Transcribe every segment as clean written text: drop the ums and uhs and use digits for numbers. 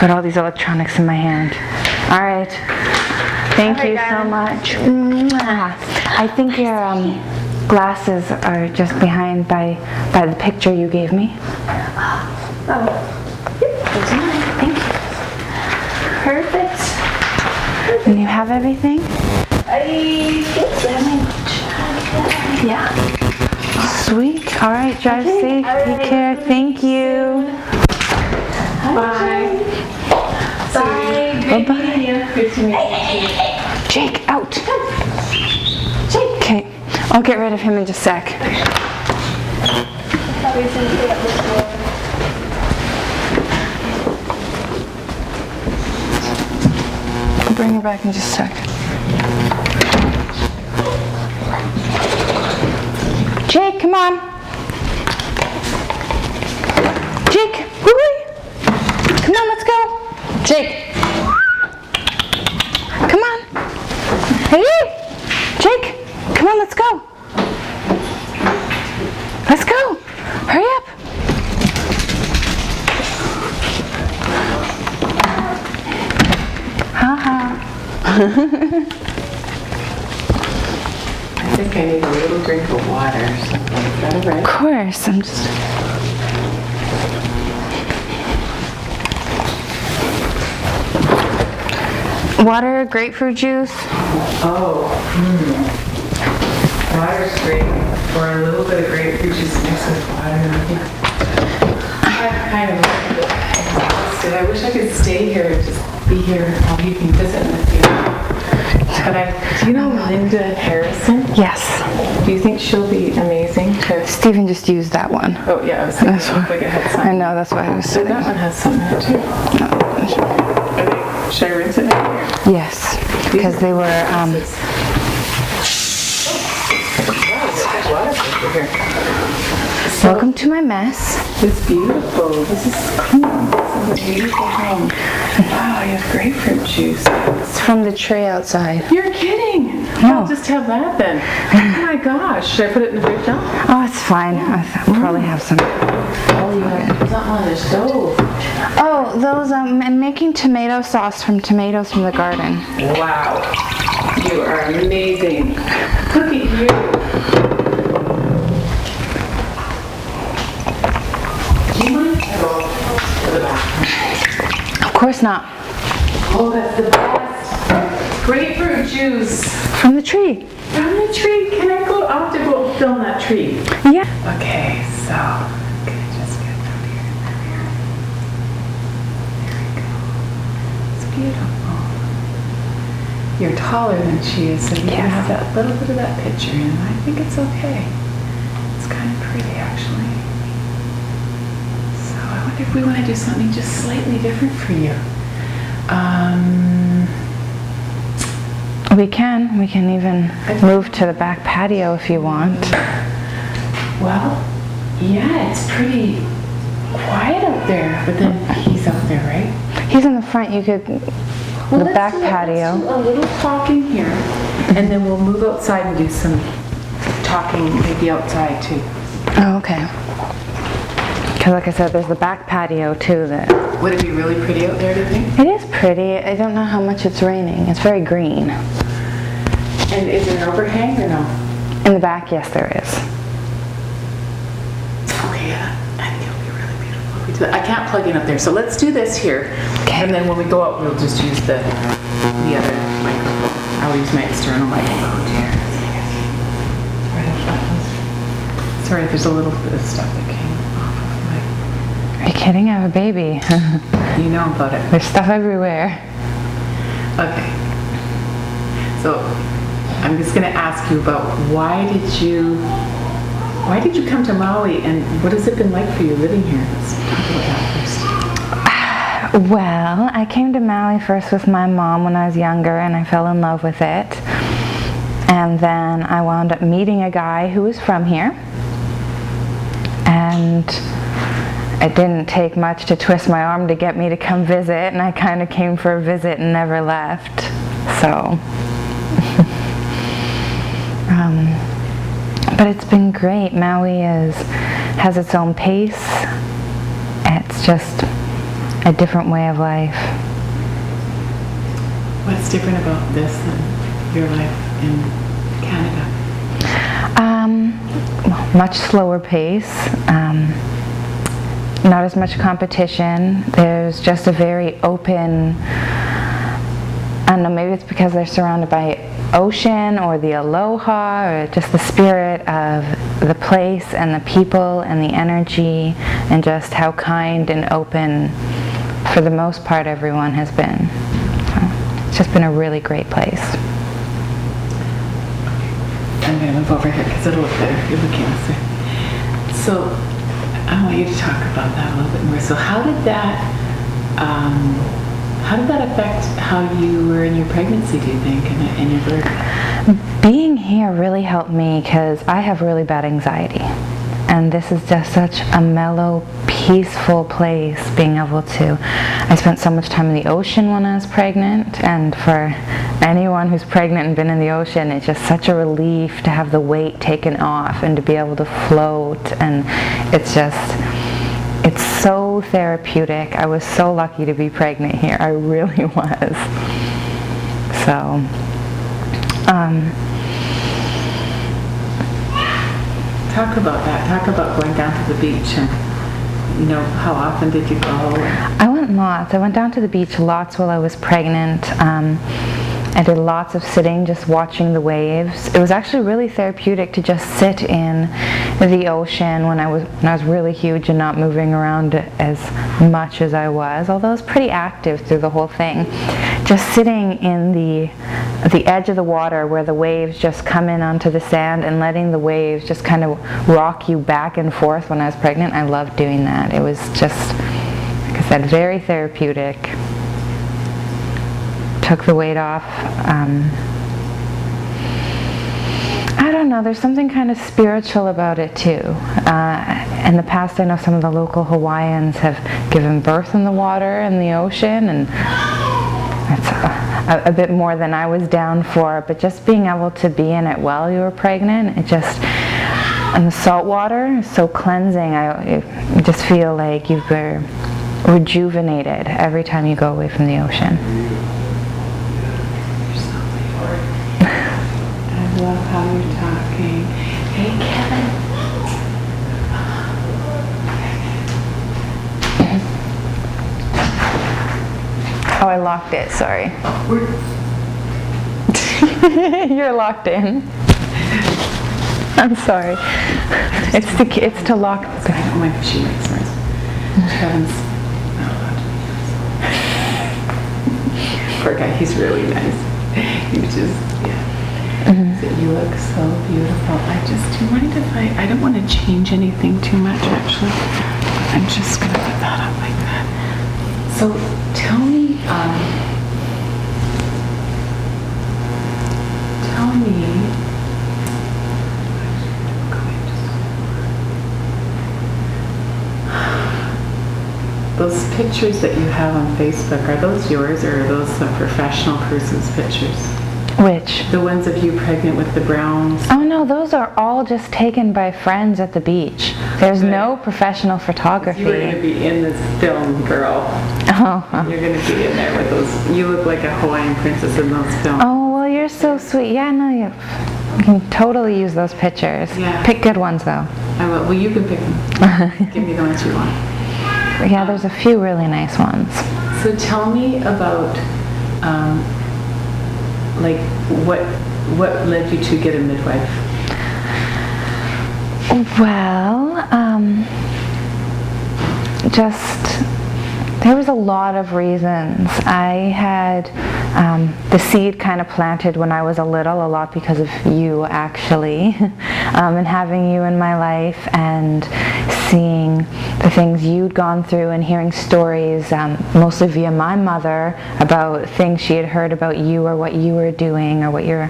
Got all these electronics in my hand. All right. Thank you so much. I think your glasses are just behind by the picture you gave me. Oh. Those are mine. Thank you. Perfect. And you have everything? I think so. Yeah. Sweet. All right. Drive safe. Take care. Thank you. Bye. Bye. Bye. Bye. Good to meet you. Jake, out. Jake. Okay. I'll get rid of him in just a sec. I'll bring her back in just a sec. Jake, come on. Jake, woo-wee. Come on, let's go. Jake. Come on. Hey, Jake, come on, let's go. Let's go. Hurry up. Ha-ha. I think I need a little drink of water or something. Is that all right? Of course, I'm just... Water, grapefruit juice. Oh, water's great. Or a little bit of grapefruit juice mixed with water. I'm kind of exhausted. I wish I could stay here and just be here while you can visit with you. But do you know Linda Harrison? Yes. Do you think she'll be amazing? Stephen just used that one. Oh yeah, I was thinking it looked like it had something. I know, that's why I was So saying. that one has something in it too. Should I rinse it now? Yes, because they were, welcome to my mess. It's beautiful. This is clean. This is a beautiful home. Wow, you have grapefruit juice. It's from the tray outside. You're kidding. No. I'll just have that then. Oh my gosh. Should I put it in the fridge now? Oh, it's fine. I'll probably have some. Oh, you have something on the stove. Oh, those, I'm making tomato sauce from tomatoes from the garden. Wow. You are amazing. Look at you. Do you mind if I go to the bathroom? Of course not. Oh, that's the best. Grapefruit juice. From the tree. From the tree. Can I go? I'll have to go film that tree. Yeah. Okay, so can I just get down here? There we go. It's beautiful. You're taller than she is, so you can have that little bit of that picture in. I think it's okay. It's kind of pretty, actually. So I wonder if we want to do something just slightly different for you. We can even move to the back patio if you want. Well, yeah, it's pretty quiet out there, but then he's out there, right? He's in the front. You could, the back patio. Let's do a little talking here, and then we'll move outside and do some talking maybe outside too. Oh, okay. Because like I said, there's the back patio too. Would it be really pretty out there, do you think? It is pretty. I don't know how much it's raining. It's very green. And is there an overhang or no? In the back, yes, there is. Okay, yeah. I think it'll be really beautiful if we do that. I can't plug in up there, so let's do this here. Okay. And then when we go out, we'll just use the other microphone. I'll use my external microphone here. Sorry, there's a little bit of stuff that came off of my... Are you kidding? I have a baby. You know about it. There's stuff everywhere. Okay. So I'm just going to ask you about why did you come to Maui, and what has it been like for you living here? Let's talk about that first. Well, I came to Maui first with my mom when I was younger, and I fell in love with it. And then I wound up meeting a guy who was from here. And it didn't take much to twist my arm to get me to come visit, and I kind of came for a visit and never left. So, but it's been great. Maui has its own pace. It's just a different way of life. What's different about this than your life in Canada? Much slower pace. Not as much competition. There's just a very open, I don't know, maybe it's because they're surrounded by ocean or the aloha or just the spirit of the place and the people and the energy and just how kind and open, for the most part, everyone has been. So it's just been a really great place. I'm going to move over here because it'll look better if you're looking this way. So I want you to talk about that a little bit more. So how did that affect how you were in your pregnancy, do you think, and your birth? Being here really helped me because I have really bad anxiety. And this is just such a mellow, peaceful place, being able to... I spent so much time in the ocean when I was pregnant, and for anyone who's pregnant and been in the ocean, it's just such a relief to have the weight taken off and to be able to float, and it's so therapeutic. I was so lucky to be pregnant here. I really was. So, talk about that. Talk about going down to the beach and, how often did you go? I went lots. I went down to the beach lots while I was pregnant. I did lots of sitting, just watching the waves. It was actually really therapeutic to just sit in the ocean when I was really huge and not moving around as much as I was, although I was pretty active through the whole thing. Just sitting in the edge of the water where the waves just come in onto the sand and letting the waves just kind of rock you back and forth when I was pregnant. I loved doing that. It was just, like I said, very therapeutic. Took the weight off. I don't know, there's something kind of spiritual about it too. In the past, I know some of the local Hawaiians have given birth in the water in the ocean, and that's a bit more than I was down for, but just being able to be in it while you were pregnant, and the salt water is so cleansing. You just feel like you've been rejuvenated every time you go away from the ocean. I love how you're talking. Hey, Kevin. Oh, I locked it, sorry. You're locked in. I'm sorry. It's to lock. Oh my gosh, she makes noise. Kevin's not allowed to. Poor guy, he's really nice. He was just, So you look so beautiful. Do you mind if I don't want to change anything too much actually. I'm just going to put that up like that. So tell me, those pictures that you have on Facebook, are those yours or are those some professional person's pictures? Which? The ones of you pregnant with the browns? Oh no, those are all just taken by friends at the beach. There's no professional photography. You were going to be in this film, girl. Oh. You're going to be in there with those. You look like a Hawaiian princess in those films. Oh, well, you're so sweet. Yeah, no, you can totally use those pictures. Yeah. Pick good ones, though. I will. Well, you can pick them. Give me the ones you want. Yeah, there's a few really nice ones. So tell me about, what led you to get a midwife? Well, there was a lot of reasons. I had the seed kind of planted when I was a lot because of you actually, and having you in my life and seeing the things you'd gone through and hearing stories, mostly via my mother, about things she had heard about you or what you were doing or what your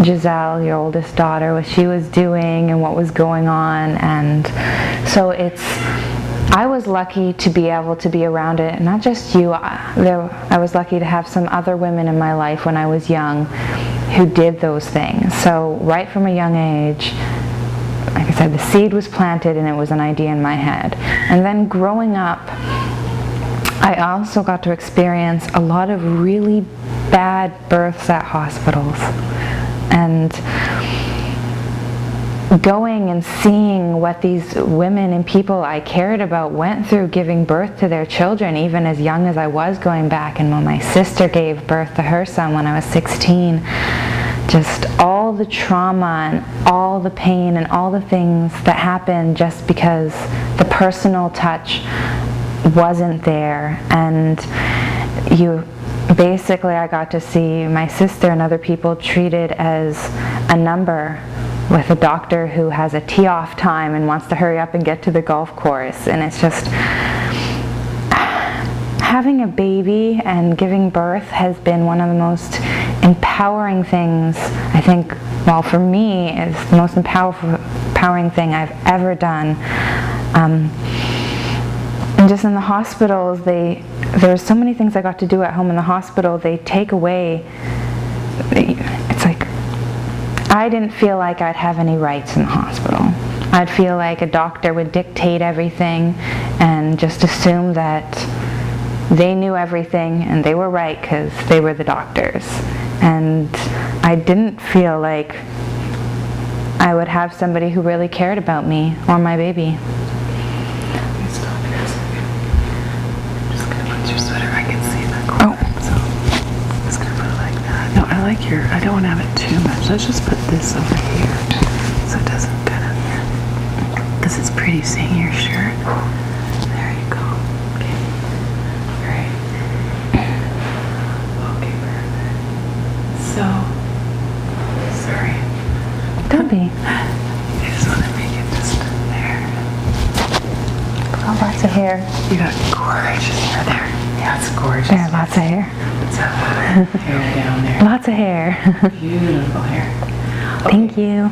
Giselle, your oldest daughter, what she was doing and what was going on. And so I was lucky to be able to be around it, not just you. I was lucky to have some other women in my life when I was young who did those things. So right from a young age, like I said, the seed was planted and it was an idea in my head. And then growing up I also got to experience a lot of really bad births at hospitals. And going and seeing what these women and people I cared about went through giving birth to their children, even as young as I was going back, and when my sister gave birth to her son when I was 16, just all the trauma and all the pain and all the things that happened just because the personal touch wasn't there. And I got to see my sister and other people treated as a number with a doctor who has a tee-off time and wants to hurry up and get to the golf course. And it's just, having a baby and giving birth has been one of the most empowering things, I think, well, for me, it's the most empowering thing I've ever done. And just in the hospitals, there's so many things I got to do at home in the hospital. They take away, it's like, I didn't feel like I'd have any rights in the hospital. I'd feel like a doctor would dictate everything and just assume that they knew everything and they were right because they were the doctors. And I didn't feel like I would have somebody who really cared about me or my baby. I don't want to have it too much. Let's just put this over here so it doesn't kind of, because it's pretty seeing your shirt. There you go. Okay. All right. Okay, perfect. So, sorry. Don't be. I just want to make it just there. Oh, lots of hair. You got gorgeous hair there. Yeah, it's gorgeous. There, lots of hair. It's hair down there. Lots of hair. Beautiful hair. Okay. Thank you.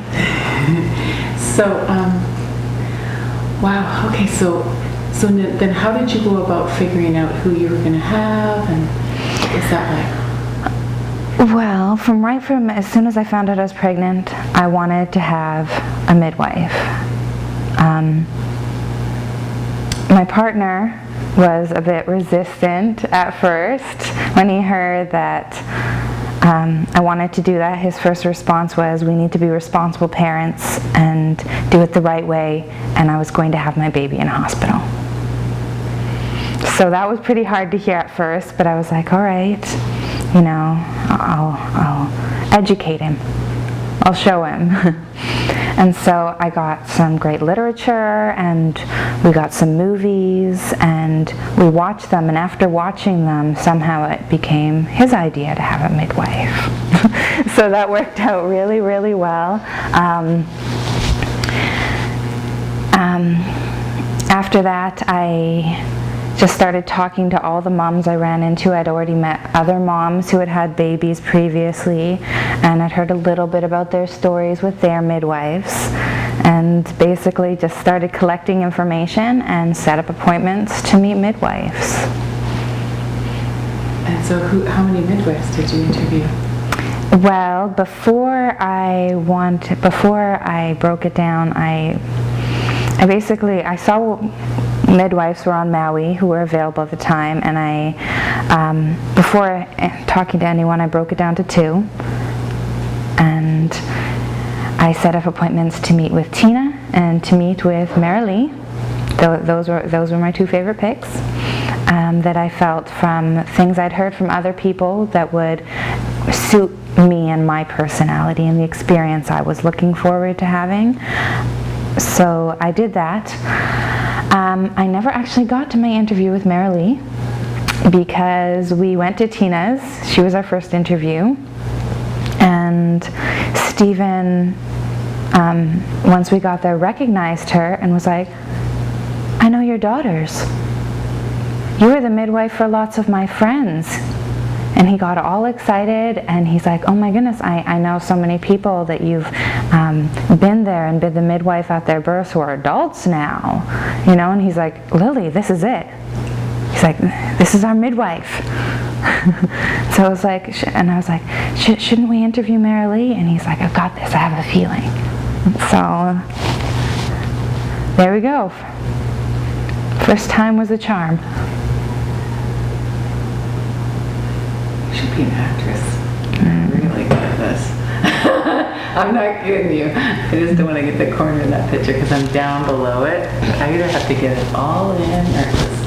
So, wow. Okay. So then, how did you go about figuring out who you were going to have, and what was that like? Well, from as soon as I found out I was pregnant, I wanted to have a midwife. My partner was a bit resistant at first when he heard that I wanted to do that. His first response was, we need to be responsible parents and do it the right way, and I was going to have my baby in a hospital. So that was pretty hard to hear at first, but I was like, all right, you know, I'll educate him. I'll show him. And so I got some great literature, and we got some movies, and we watched them, and after watching them, somehow it became his idea to have a midwife. So that worked out really, really well. After that, I just started talking to all the moms I ran into. I'd already met other moms who had had babies previously, and I'd heard a little bit about their stories with their midwives, and basically just started collecting information and set up appointments to meet midwives. And so how many midwives did you interview? Well, before I broke it down, I saw midwives were on Maui who were available at the time, and before talking to anyone, I broke it down to 2, and I set up appointments to meet with Tina and to meet with Marilee. Those were my 2 favorite picks that I felt from things I'd heard from other people that would suit me and my personality and the experience I was looking forward to having. So I did that. I never actually got to my interview with Marilee because we went to Tina's. She was our first interview. And Stephen, once we got there, recognized her and was like, I know your daughters. You were the midwife for lots of my friends. And he got all excited, and he's like, oh my goodness, I know so many people that you've been there and been the midwife at their births who are adults now, you know, and he's like, Lily, this is it. He's like, this is our midwife. So I was like, shouldn't we interview Marilee? And he's like, I've got this, I have a feeling. So there we go. First time was a charm. And so how did you go about figuring out who you were going to have? And was that like, Well, before I broke it down, I basically saw midwives be an actress. I'm really good at this. I'm not kidding you. I just don't want to get the corner of that picture because I'm down below it. I either have to get it all in or just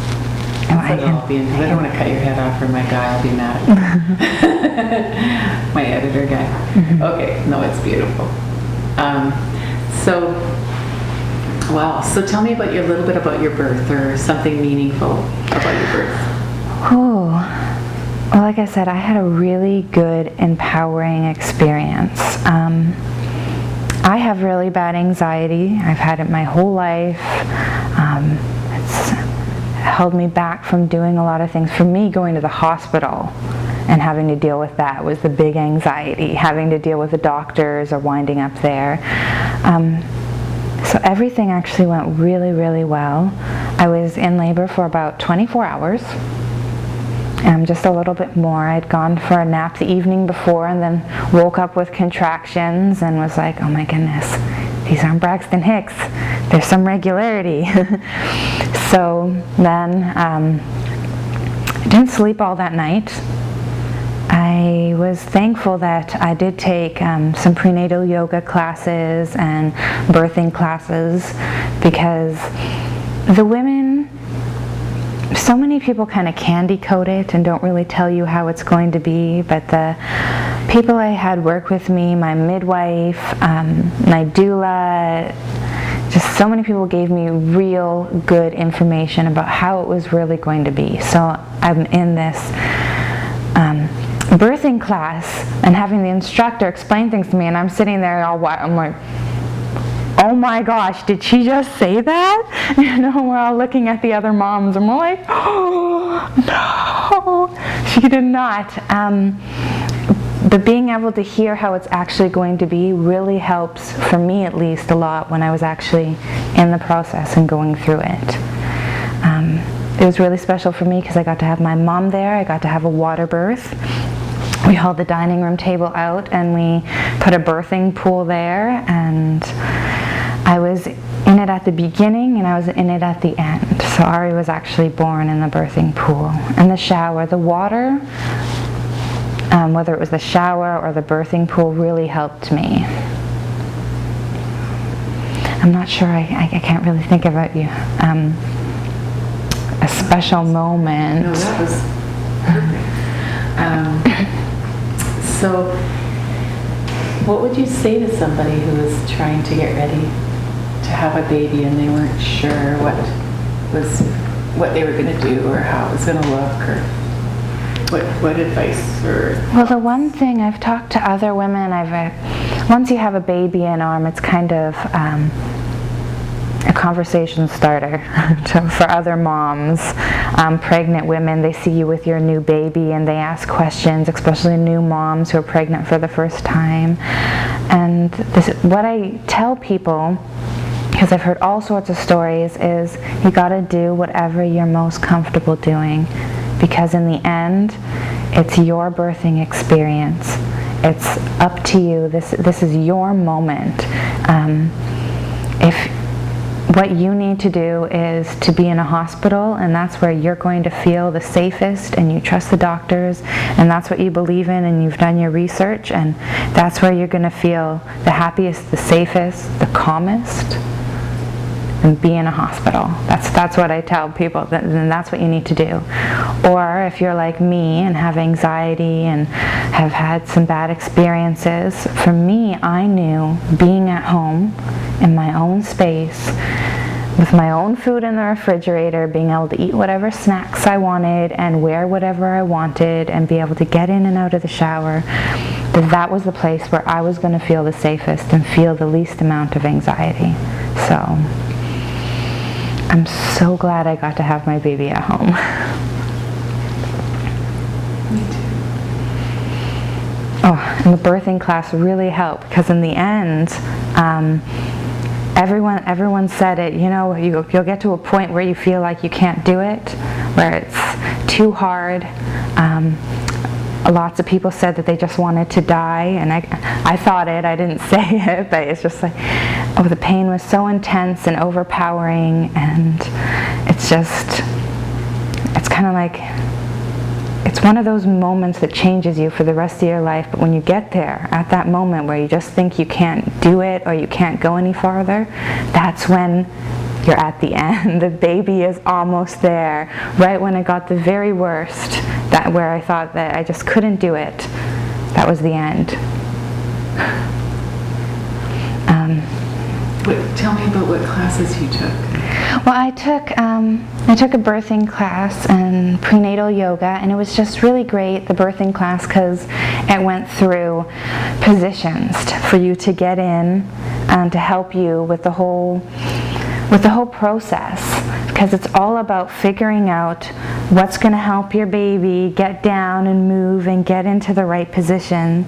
I don't want to cut your head off or my guy will be mad. My editor guy. Okay, no, it's beautiful. Wow. So tell me about a little bit about your birth or something meaningful about your birth. Oh, well, like I said, I had a really good, empowering experience. I have really bad anxiety. I've had it my whole life. It's held me back from doing a lot of things. For me, going to the hospital and having to deal with that was the big anxiety, having to deal with the doctors or winding up there. So everything actually went really, really well. I was in labor for about 24 hours. Just a little bit more. I'd gone for a nap the evening before and then woke up with contractions and was like, oh my goodness, these aren't Braxton Hicks. There's some regularity. So then I didn't sleep all that night. I was thankful that I did take some prenatal yoga classes and birthing classes because the women, so many people kind of candy coat it and don't really tell you how it's going to be, but the people I had work with me, my midwife, my doula, just so many people gave me real good information about how it was really going to be. So I'm in this birthing class and having the instructor explain things to me, and I'm sitting there all white. I'm like, oh my gosh, did she just say that? You know, we're all looking at the other moms and we're like, oh no, she did not. But being able to hear how it's actually going to be really helps, for me at least, a lot when I was actually in the process and going through it. It was really special for me because I got to have my mom there. I got to have a water birth. We hauled the dining room table out and we put a birthing pool there, and I was in it at the beginning and I was in it at the end. So Ari was actually born in the birthing pool. And the shower, the water, whether it was the shower or the birthing pool, really helped me. I'm not sure, I can't really think about you. A special moment. No, that was perfect. So, what would you say to somebody who was trying to get ready to have a baby and they weren't sure what they were going to do or how it was going to look, or what advice? Well, the one thing I've talked to other women, once you have a baby in arm, it's kind of a conversation starter for other moms, pregnant women. They see you with your new baby and they ask questions, especially new moms who are pregnant for the first time. And what I tell people, because I've heard all sorts of stories, is you got to do whatever you're most comfortable doing, because in the end, it's your birthing experience. It's up to you. This is your moment. If what you need to do is to be in a hospital, and that's where you're going to feel the safest, and you trust the doctors, and that's what you believe in, and you've done your research, and that's where you're going to feel the happiest, the safest, the calmest, and be in a hospital. That's what I tell people, and that's what you need to do. Or if you're like me and have anxiety and have had some bad experiences, for me, I knew being at home in my own space with my own food in the refrigerator, being able to eat whatever snacks I wanted and wear whatever I wanted and be able to get in and out of the shower, that was the place where I was going to feel the safest and feel the least amount of anxiety. So I'm so glad I got to have my baby at home. Me too. Oh, and the birthing class really helped, because in the end, everyone said it, you know, you'll get to a point where you feel like you can't do it, where it's too hard. Lots of people said that they just wanted to die, and I thought it, I didn't say it, but it's just like, oh, the pain was so intense and overpowering, and it's kind of like it's one of those moments that changes you for the rest of your life, but when you get there, at that moment where you just think you can't do it or you can't go any farther, that's when you're at the end. The baby is almost there. Right when it got the very worst, that where I thought that I just couldn't do it, that was the end. Tell me about what classes you took. Well, I took a birthing class and prenatal yoga, and it was just really great, the birthing class, because it went through positions for you to get in to help you with the whole process, because it's all about figuring out what's going to help your baby get down and move and get into the right position.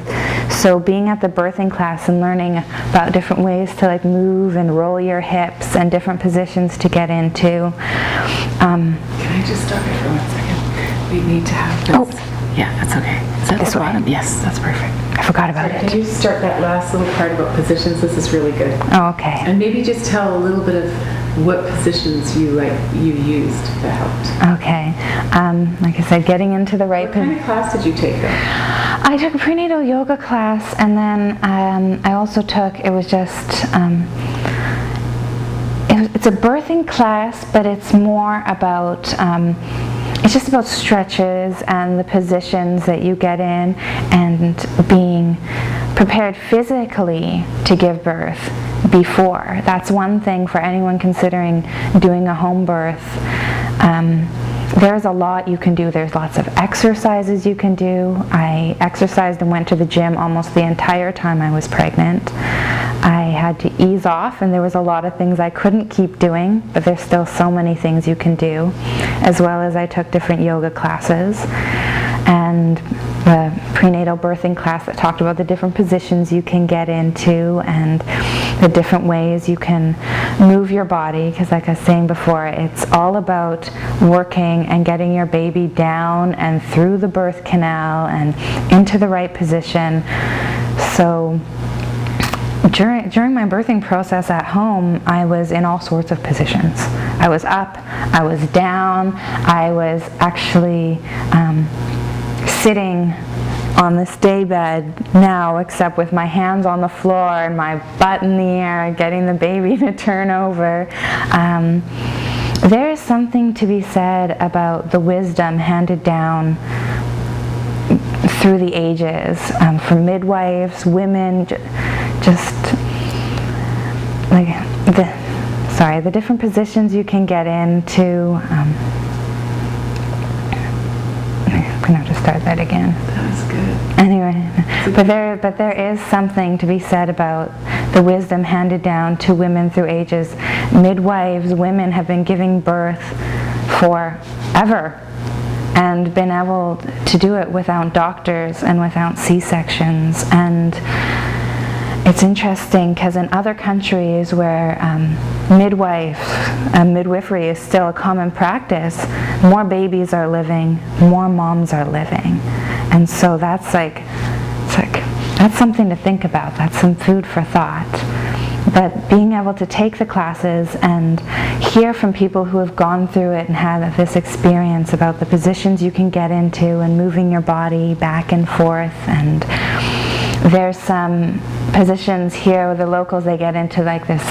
So being at the birthing class and learning about different ways to like move and roll your hips and different positions to get into. Can I just stop you for 1 second? We need to have this. Oh. Yeah, that's okay. Is that This the way. bottom? Yes, that's perfect. I forgot about Can it. you start that last little part about positions? This is really good. Oh, okay. And maybe just tell a little bit of what positions you used that helped. Okay. Like I said, getting into the right What kind of class did you take though? I took a prenatal yoga class, and then I also took, it was just, it's a birthing class, but it's more about, it's just about stretches and the positions that you get in and being prepared physically to give birth before. That's one thing for anyone considering doing a home birth. There's a lot you can do. There's lots of exercises you can do. I exercised and went to the gym almost the entire time I was pregnant. I had to ease off, and there was a lot of things I couldn't keep doing, but there's still so many things you can do, as well as I took different yoga classes and the prenatal birthing class that talked about the different positions you can get into and the different ways you can move your body, because like I was saying before, it's all about working and getting your baby down and through the birth canal and into the right position. So during my birthing process at home, I was in all sorts of positions. I was up, I was down, I was actually sitting on this day bed now, except with my hands on the floor and my butt in the air, getting the baby to turn over. There is something to be said about the wisdom handed down through the ages from midwives, women, just like the different positions you can get into. I'm gonna have to start that again. That was good. Anyway, but there is something to be said about the wisdom handed down to women through ages. Midwives, women have been giving birth forever and been able to do it without doctors and without C-sections. And it's interesting because in other countries where midwifery is still a common practice, more babies are living, more moms are living. And so that's something to think about. That's some food for thought. But being able to take the classes and hear from people who have gone through it and had this experience about the positions you can get into and moving your body back and forth. And there's some positions here where the locals, they get into like this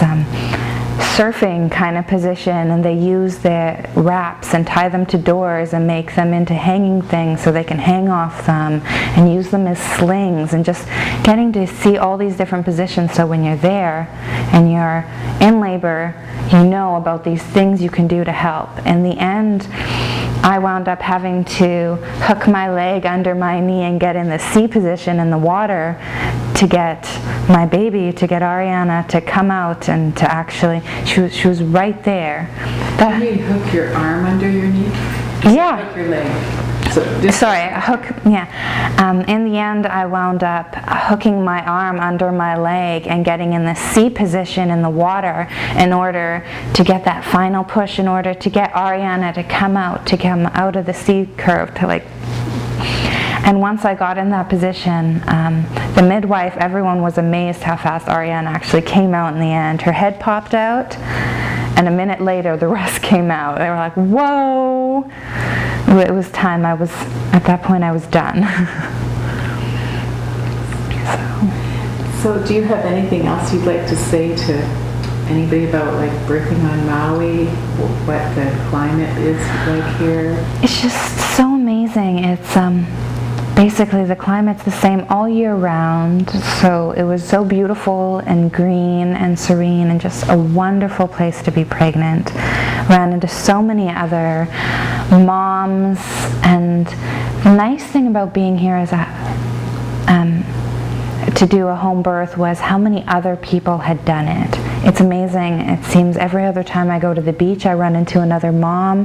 surfing kind of position, and they use their wraps and tie them to doors and make them into hanging things so they can hang off them and use them as slings, and just getting to see all these different positions so when you're there and you're in labor, you know about these things you can do to help. In the end, I wound up having to hook my leg under my knee and get in the C position in the water to get my baby, to get Ariana to come out and to actually, she was right there. You mean hook your arm under your knee? Yeah. Hook your leg. In the end, I wound up hooking my arm under my leg and getting in the C position in the water in order to get that final push, in order to get Ariana to come out of the C curve, to like. And once I got in that position, the midwife, everyone was amazed how fast Ariana actually came out in the end. Her head popped out, and a minute later, the rest came out. They were like, whoa! it was time. At that point I was done. So do you have anything else you'd like to say to anybody about like birthing on Maui? What the climate is like here? It's just so amazing. It's basically the climate's the same all year round. So it was so beautiful and green and serene and just a wonderful place to be pregnant. Ran into so many other moms, and the nice thing about being here is to do a home birth was how many other people had done it. It's amazing. It seems every other time I go to the beach, I run into another mom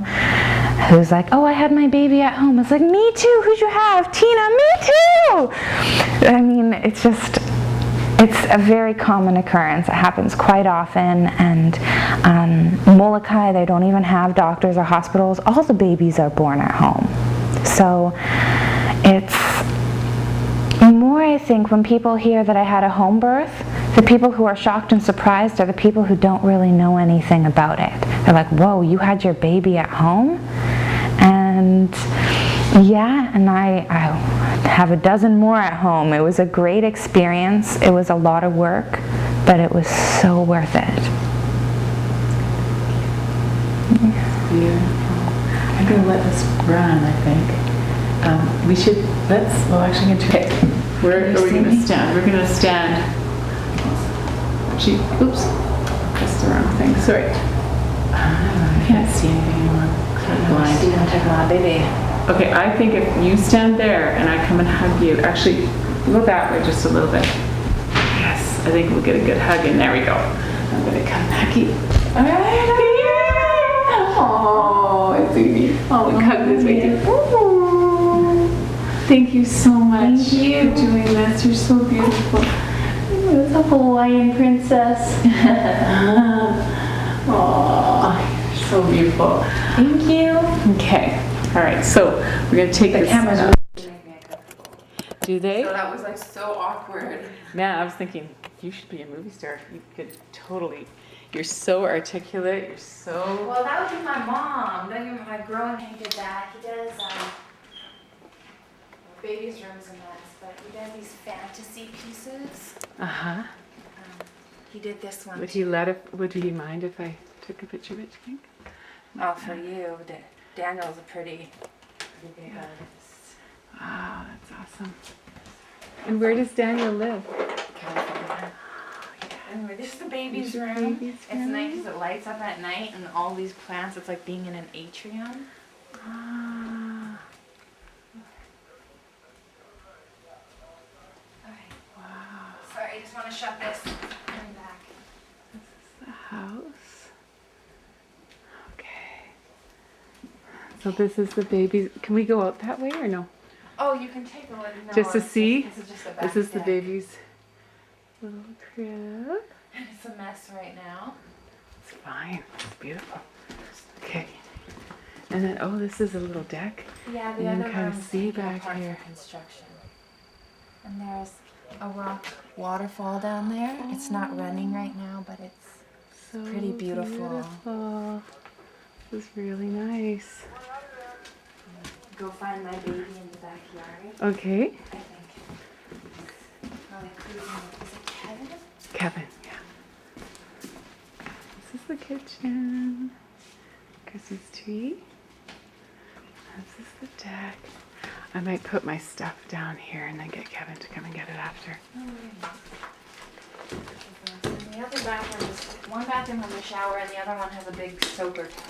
who's like, oh, I had my baby at home. It's like, me too. Who'd you have? Tina, me too. I mean, it's a very common occurrence. It happens quite often. And Molokai, they don't even have doctors or hospitals. All the babies are born at home. So it's more, I think, when people hear that I had a home birth, the people who are shocked and surprised are the people who don't really know anything about it. They're like, whoa, you had your baby at home? And yeah, and I have a dozen more at home. It was a great experience. It was a lot of work, but it was so worth it. Beautiful. I'm going to let this run, I think. Actually, where are we going to stand? We're going to stand. Oops. Pressed the wrong thing. Sorry. I can't see anything anymore. I'm blind. See them take my baby. Okay, I think if you stand there and I come and hug you, actually, go that way just a little bit. Yes, I think we'll get a good hug in. There we go. I'm going to come back here. All right. Oh, it's easy. Oh, we hug this way too. Thank you so much for doing this. You're so beautiful. It's a Hawaiian princess. Oh, you're so beautiful. Thank you. Okay. All right. So we're going to take this. Cameras are Do they? So that was like so awkward. Man, I was thinking you should be a movie star. You could totally. You're so articulate. You're so. Well, that would be my mom. My growing he did that. He does baby's room's a mess, but he does these fantasy pieces. Uh-huh. He did this one. Would he mind if I took a picture of it, do you think? Oh, for you. Daniel's a pretty big artist. Wow, that's awesome. And where does Daniel live? California. Anyway, this is the baby's This is room. baby's It's room. nice because it lights up at night and all these plants, it's like being in an atrium. Ah, Alright. wow. Sorry, I just want to shut this and back. The house. Okay. So this is the baby. Can we go out that way or no? Oh, you can take a look. No, Just to it's see? This is just the back This is the deck. baby's little crib. It's a mess right now. It's fine. It's beautiful. Okay. And then, oh, this is a little deck. Yeah, the You can other kind of room's see taken back apart here. for construction. And there's a rock waterfall down there. It's not running right now, but it's So pretty beautiful. beautiful. This is really nice. Go find my baby in the backyard. Okay. I think. Probably cruising. Is it Kevin? Kevin, yeah. This is the kitchen. Christmas tree. This is the deck. I might put my stuff down here and then get Kevin to come and get it after. And the other bathroom is one bathroom has a shower and the other one has a big soaker tub.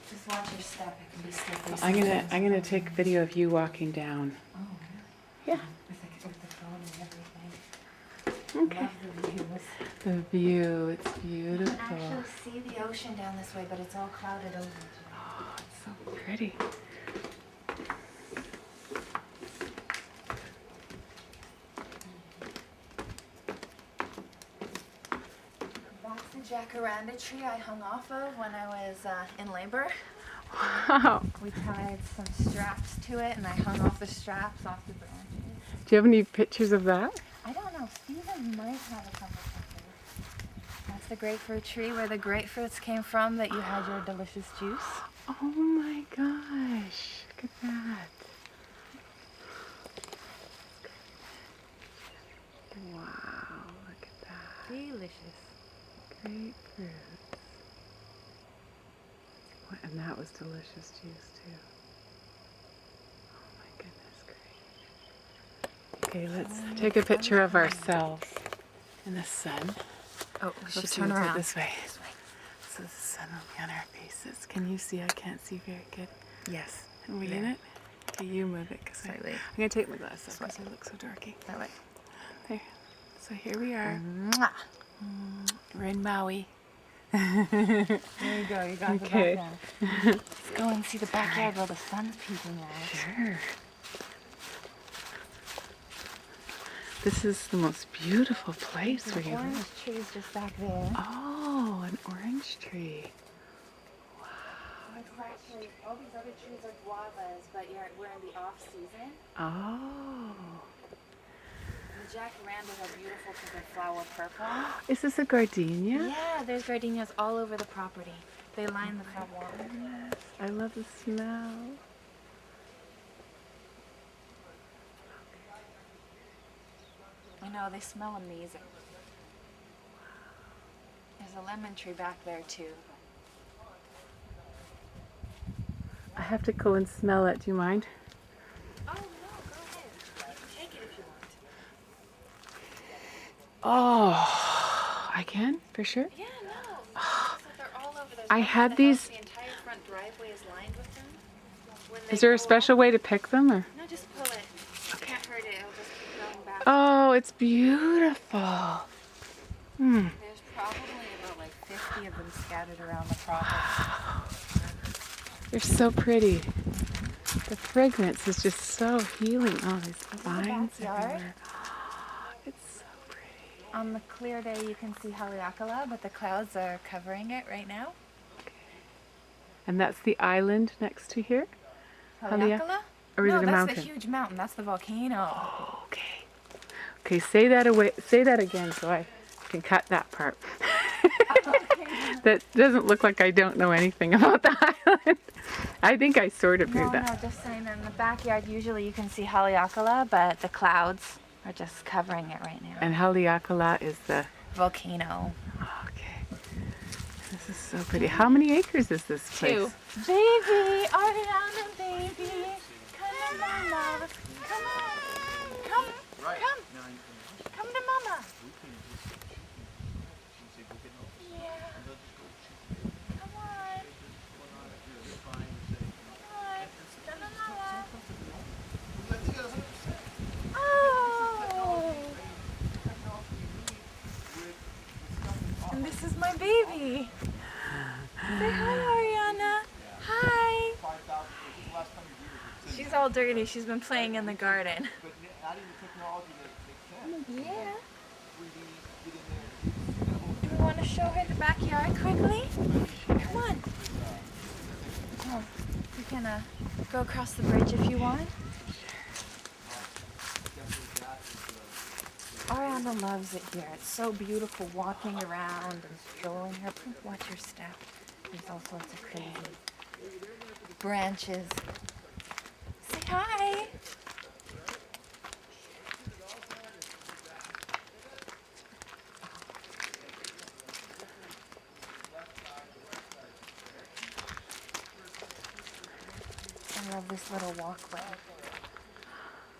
Just watch your step. It can be slippery. I'm gonna take video of you walking down. Oh, Yeah. with the phone and everything. Okay. Love the views. The view, it's You can beautiful. actually see the ocean down this way, but it's all clouded over. Oh, it's so pretty. That's the jacaranda tree I hung off of when I was in labor. Wow. We tied some straps to it and I hung off the straps off the branches. Do you have any pictures of that? I don't know, Steven might have a couple pictures. That's the grapefruit tree where the grapefruits came from that you had your delicious juice. Oh my gosh, look at that. Wow, look at that. Delicious. Grapefruit. And that was delicious juice too. Oh my goodness gracious. Okay, let's take a picture of ourselves in the sun. Oh, we should Oops, turn we'll do it around. this way. So the sun will be on our faces. Can you see? I can't see very good. Yes. Are we in it? Okay, you move it. Cause I'm Slightly. going to take my glasses off because I look so darky. That way. There. So here we are. Mwah. We're in Maui. There you go. You got Okay. the background. Let's go and see the backyard while the sun's peeking out. Sure. This is the most beautiful place where The you orange live. tree's just back there. Oh, an orange tree. It's actually, all these other trees are guavas, but we're in the off season. Oh. The jacarandas are beautiful because they flower purple. Is this a gardenia? Yeah, there's gardenias all over the property. They line the front wall. I love the smell. I know, they smell amazing. There's a lemon tree back there too. I have to go and smell it. Do you mind? Oh no, go ahead. You can take it if you want. Oh, I can? For sure? Yeah, no. So they're all over. There's I one had in the house, these- The entire front driveway is lined with them. When Is they there a go special up- way to pick them? Or? No, just pull it. Can't hurt it. It'll just keep going back. Oh, it's beautiful. There's probably about like 50 of them scattered around the property. They're so pretty. The fragrance is just so healing. Oh, these vines backyard. everywhere. It's so pretty. On the clear day, you can see Haleakala, but the clouds are covering it right now. And that's the island next to here? Haleakala? Or is No, it a that's mountain? the huge mountain. That's the volcano. Okay. Okay, say that away. Say that again so I can cut that part. That doesn't look like I don't know anything about the island. I think I sort of knew No, that. just saying in the backyard, usually you can see Haleakala, but the clouds are just covering it right now. And Haleakala is the... Volcano. Okay. This is so pretty. How many acres is this place? 2. Baby, Ariana, baby. Come to mama. Come on. Come. Come to mama. Yeah. Come on. Come to mama. Oh. And this is my baby. Say hi, Ariana. Hi. She's all dirty. She's been playing in the garden. Yeah. Do you want to show her the backyard quickly? Come on. Oh, you can go across the bridge if you want. Ariana loves it here. It's so beautiful walking around and strolling her. Watch your step. There's all sorts of crazy branches. Say hi. I love this little walkway.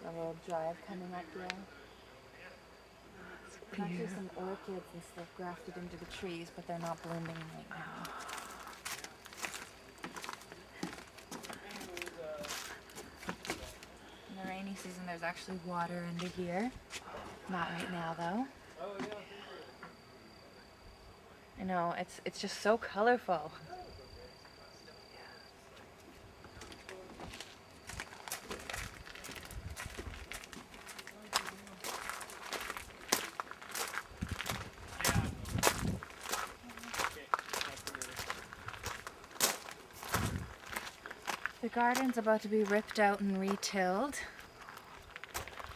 The little drive coming up here. There's actually some orchids and stuff grafted into the trees, but they're not blooming right now. In the rainy season, there's actually water under here. Not right now, though. I know, it's just so colorful. The garden's about to be ripped out and retilled,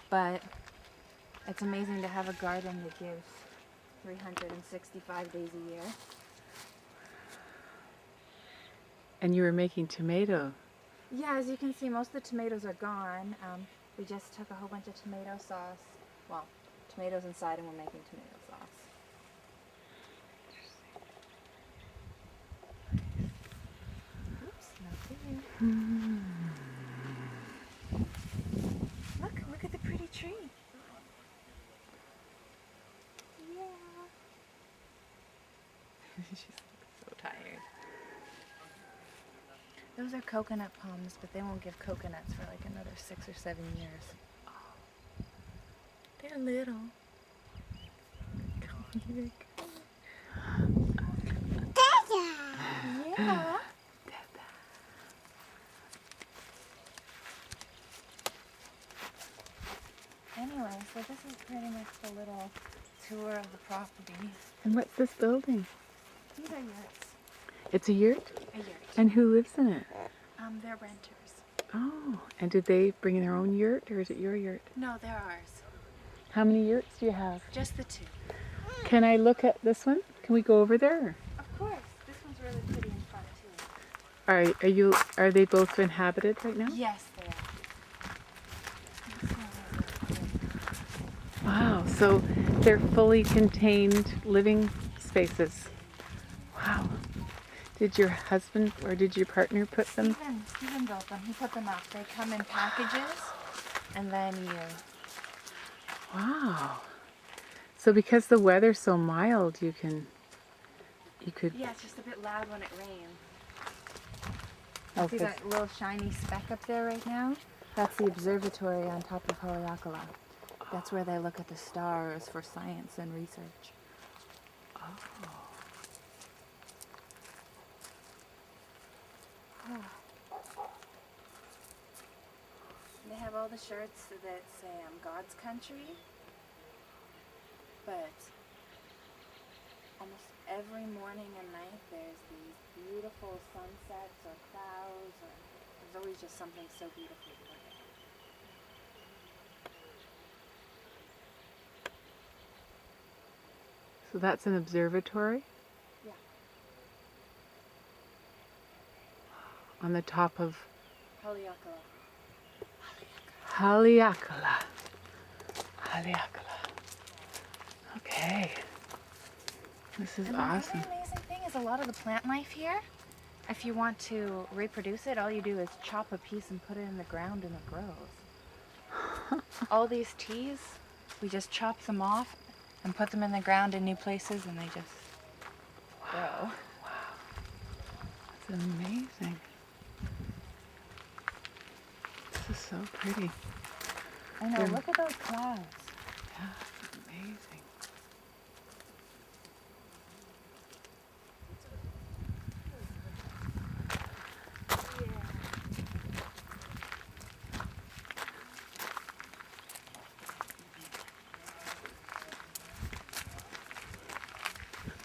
but it's amazing to have a garden that gives 365 days a year. And you were making tomato. Yeah, as you can see, most of the tomatoes are gone. We just took a whole bunch of tomato sauce. Well, tomatoes inside, and we're making tomato sauce. Oops, not for you. Look at the pretty tree. Yeah. She's so tired. Those are coconut palms, but they won't give coconuts for like another 6 or 7 years. They're little. Yeah. Anyway, so this is pretty much the little tour of the property. And what's this building? These are yurts. It's a yurt? A yurt. And who lives in it? They're renters. Oh, and did they bring their own yurt, or is it your yurt? No, they're ours. How many yurts do you have? Just the 2. Can I look at this one? Can we go over there? Of course. This one's really pretty in front too. Are they both inhabited right now? Yes, they are. Wow, so they're fully contained living spaces. Wow. Did your husband or did your partner put them? Stephen built them. He put them up. They come in packages, and then you... Wow. So because the weather's so mild, you could... Yeah, it's just a bit loud when it rains. Oh, See that little shiny speck up there right now? That's the observatory on top of Haleakala. That's where they look at the stars for science and research. They have all the shirts that say God's country, but almost every morning and night there's these beautiful sunsets or clouds, or there's always just something so beautiful to look at. So that's an observatory? Yeah. On the top of Haleakala. Haleakala. Okay. This is And awesome. the really amazing thing is a lot of the plant life here, if you want to reproduce it, all you do is chop a piece and put it in the ground and it grows. All these teas, we just chop them off and put them in the ground in new places and they just grow. That's amazing. This is so pretty. I know, look at those clouds. Yeah, it's amazing.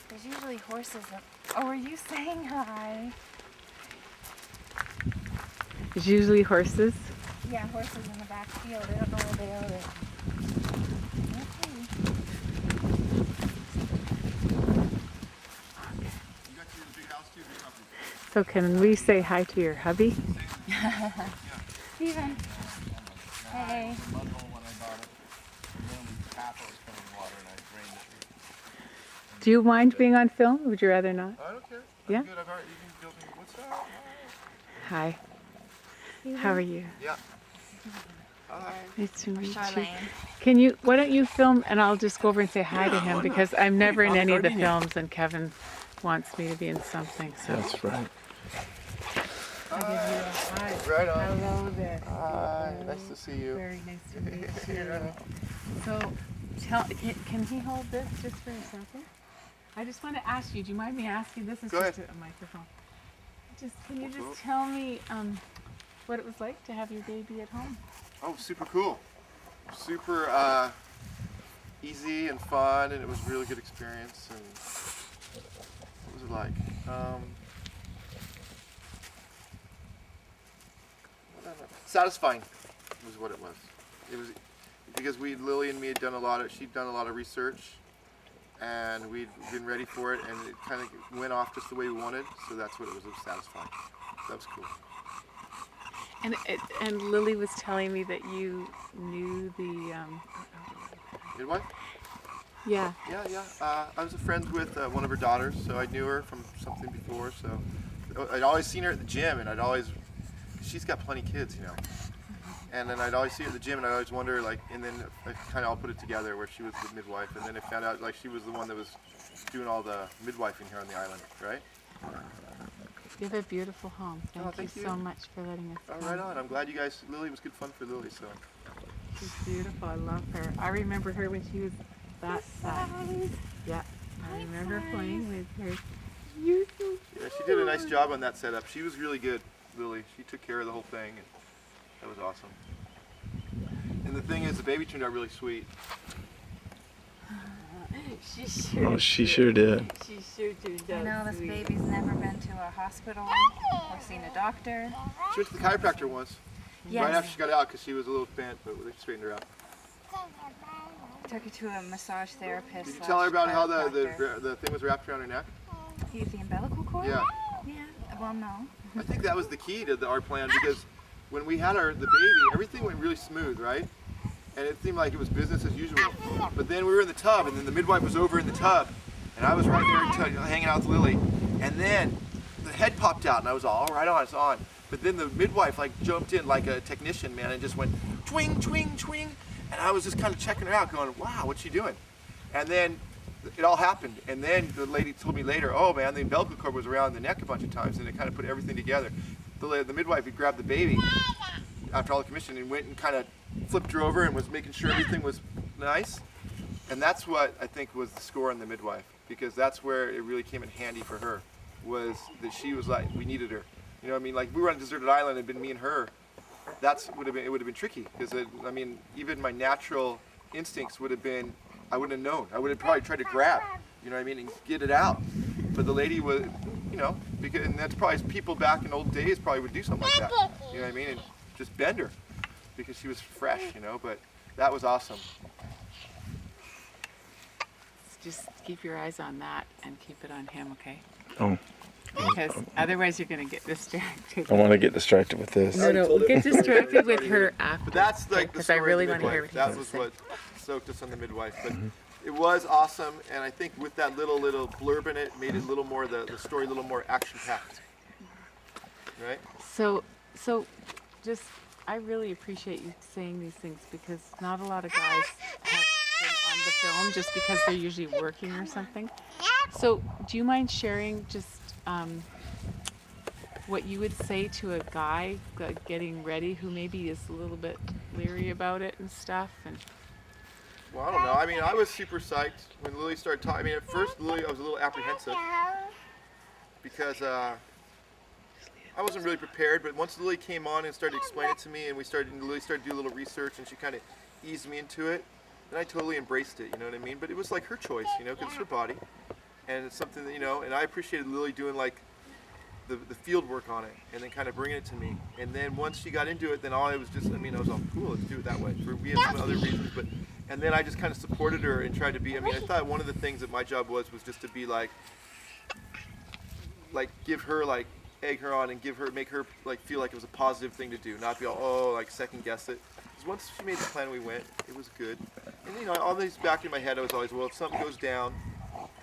There's usually horses that... Oh, are you saying hi? There's usually horses. Yeah, horses in the back field. I don't know where they are. Okay. So can we say hi to your hubby? Steven. Hey. Do you mind being on film? Or would you rather not? I don't care. Yeah? I'm good. I've already, you can build me. What's up? Hi. How are you? Yeah. Hi. Nice to meet you. Charlene. Why don't you film and I'll just go over and say hi to him because I'm never in any of the films and Kevin wants me to be in something. So That's right. I'll give you a hi. Right on. Hello there. Hi. Nice to see you. Very nice to meet you. So can he hold this just for a second? I just want to ask you, do you mind me asking? This is Go just ahead. a microphone. Can you just tell me what it was like to have your baby at home? Oh, super cool. Super easy and fun, and it was a really good experience. And what was it like? Satisfying was what it was. It was because Lily and me had done she'd done a lot of research, and we'd been ready for it, and it kind of went off just the way we wanted, so that's what it was satisfying. That was cool. And Lily was telling me that you knew the Midwife? yeah. Yeah. I was a friend with one of her daughters, so I knew her from something before. So I'd always seen her at the gym, and she's got plenty of kids, you know. And then I'd always see her at the gym, and I'd always wonder, like, and then I kind of all put it together where she was the midwife, and then I found out, like, she was the one that was doing all the midwifing here on the island, right? You have a beautiful home. Thank you so much for letting us come. Right on. I'm glad you guys, Lily was good fun for Lily, so. She's beautiful. I love her. I remember her when she was that size. Yeah, I remember playing with her. You're so Yeah, she did a nice job on that setup. She was really good, Lily. She took care of the whole thing, and that was awesome. And the thing is, the baby turned out really sweet. She sure did. She sure did. I know this baby's never been to a hospital or seen a doctor. She went to the chiropractor once, Yes. right after she got out, because she was a little bent, but they straightened her out. Took her to a massage therapist. Did you tell her about how chiropractor. the thing was wrapped around her neck? Use the umbilical cord? Yeah. Yeah. Well, no. I think that was the key to our plan, because when we had the baby, everything went really smooth, right? And it seemed like it was business as usual. But then we were in the tub, and then the midwife was over in the tub, and I was right there hanging out with Lily. And then the head popped out, and I was all right on, it's on. But then the midwife like jumped in like a technician, man, and just went twing, twing, twing. And I was just kind of checking her out, going, wow, what's she doing? And then it all happened. And then the lady told me later, oh man, the umbilical cord was around the neck a bunch of times, and it kind of put everything together. The midwife had grabbed the baby after all the commission and went and kind of flipped her over and was making sure everything was nice. And that's what I think was the score on the midwife, because that's where it really came in handy for her, was that she was like, we needed her. You know what I mean? Like, we were on a deserted island, and it'd been me and her. It would have been tricky, because I mean, even my natural instincts would have been, I wouldn't have known. I would have probably tried to grab, you know what I mean, and get it out. But the lady was, you know, because, and that's probably people back in old days probably would do something like that. You know what I mean? And just bend her, because she was fresh, you know. But that was awesome. Just keep your eyes on that and keep it on him, okay? Oh, Because otherwise you're going to get distracted. I want to get distracted with this. No, get distracted with her after. But that's like the Because I story really of the want to hear midwife. what That he was has to say. what soaked us on the midwife. But it was awesome, and I think with that little blurb in it, made it a little more, the story a little more action-packed. Right? So just, I really appreciate you saying these things, because not a lot of guys have been on the film just because they're usually working or something. So do you mind sharing just what you would say to a guy getting ready who maybe is a little bit leery about it and stuff? And Well, I don't know. I mean, I was super psyched when Lily started talking. I mean, at first, Lily, I was a little apprehensive because I wasn't really prepared. But once Lily came on and started explaining it to me, and Lily started to do a little research, and she kind of eased me into it, then I totally embraced it. You know what I mean? But it was like her choice, you know, because it's her body, and it's something that, you know. And I appreciated Lily doing like the field work on it, and then kind of bringing it to me. And then once she got into it, then all I was just, I mean, I was all cool. Let's do it that way. We had some other reasons, but. And then I just kind of supported her and tried to be, I mean, I thought one of the things that my job was just to be like give her, like, egg her on and make her, like, feel like it was a positive thing to do, not be all, like, second guess it. Because once she made the plan, we went, it was good. And, you know, all these back in my head, I was always, well, if something goes down,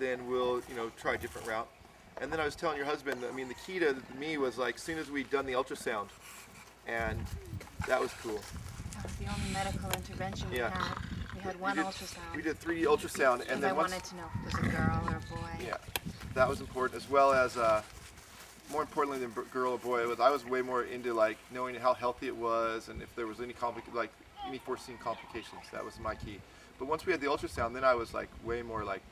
then we'll, you know, try a different route. And then I was telling your husband, I mean, the key to me was, like, as soon as we'd done the ultrasound, and that was cool. That was the only medical intervention we Yeah. had. We had one ultrasound. We did 3D ultrasound, and Because then I once, wanted to know if it was a girl or a boy. yeah, that was important, as well as more importantly than girl or boy. I was way more into like knowing how healthy it was, and if there was any any foreseen complications. That was my key. But once we had the ultrasound, then I was like way more like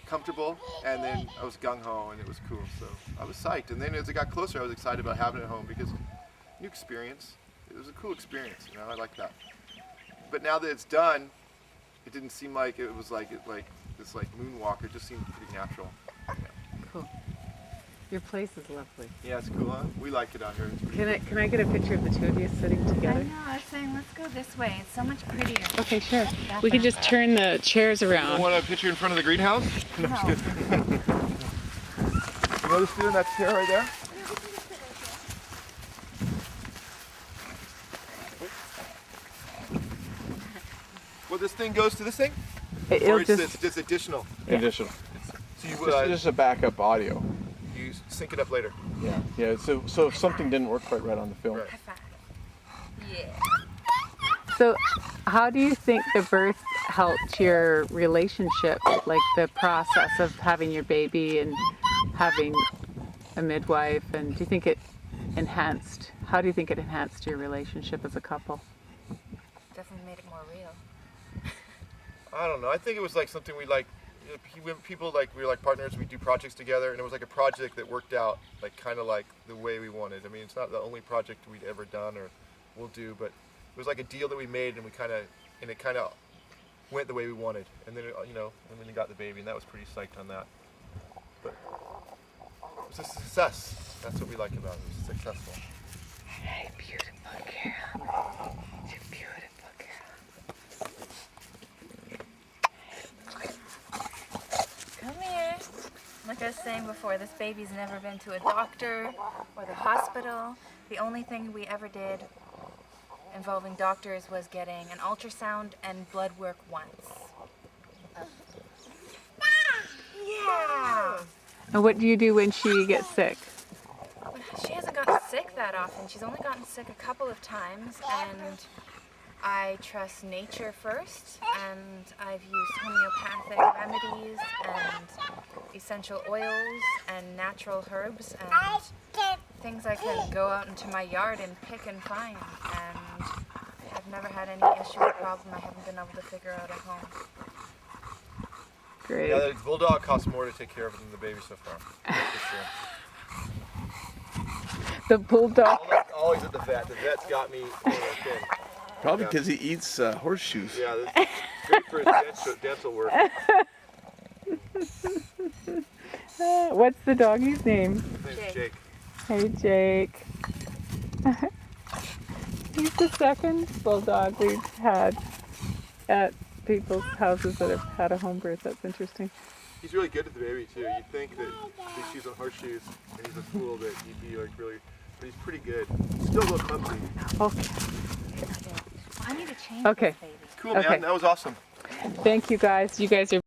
comfortable, and then I was gung ho, and it was cool. So I was psyched. And then as it got closer, I was excited about having it at home, because new experience. It was a cool experience, you know. I like that. But now that it's done, it didn't seem like it was like this like moonwalk. It just seemed pretty natural. Yeah. cool. Your place is lovely. Yeah, it's cool, huh? We like it out here. It's pretty Can I get a picture of the two of you sitting I together? know, I was saying, let's go this way. It's so much prettier. Okay, sure. That We can way. just turn the chairs You around. want a picture in front of the greenhouse? No. I'm just kidding. You know the student that's chair right there? Well, this thing goes to this thing? It'll Or it's just just additional? Additional. So you, Just a backup audio. you sync it up later. Yeah. Yeah. So if something didn't work quite right on the film. Right. So, how do you think the birth helped your relationship, like the process of having your baby and having a midwife? And do you think it enhanced? How do you think it enhanced your relationship as a couple? Definitely made it more real. I don't know. I think it was like something we like. People like we were like partners. We do projects together, and it was like a project that worked out like kind of like the way we wanted. I mean, it's not the only project we'd ever done or will do, but it was like a deal that we made, and it kind of went the way we wanted. And then and then we got the baby, and that was pretty psyched on that. But it was a success. That's what we like about it. It was successful. Hey, beautiful girl. You're beautiful girl. Come here. Like I was saying before, this baby's never been to a doctor or the hospital. The only thing we ever did involving doctors was getting an ultrasound and blood work once. Yeah! And what do you do when she gets sick? She hasn't gotten sick that often. She's only gotten sick a couple of times, and I trust nature first, and I've used homeopathic remedies and essential oils and natural herbs and things I can go out into my yard and pick and find, and I've never had any issue or problem I haven't been able to figure out at home. Great. Yeah, the bulldog costs more to take care of than the baby so far. That's for sure. The bulldog. Always at the vet. The vet's got me in a thing. Probably Yeah. because he eats horseshoes. Yeah, this is great for his dental work. What's the doggy's name? His name's Jake. Hey, Jake. He's the second bulldog we've had at people's houses that have had a home birth. That's interesting. He's really good at the baby too. You'd think that if he's on horseshoes and he's a fool that he'd be like really, but he's pretty good. Still a little clumsy. Okay. I need to change Okay. this baby. Cool, man. Okay. That was awesome. Thank you guys. You guys are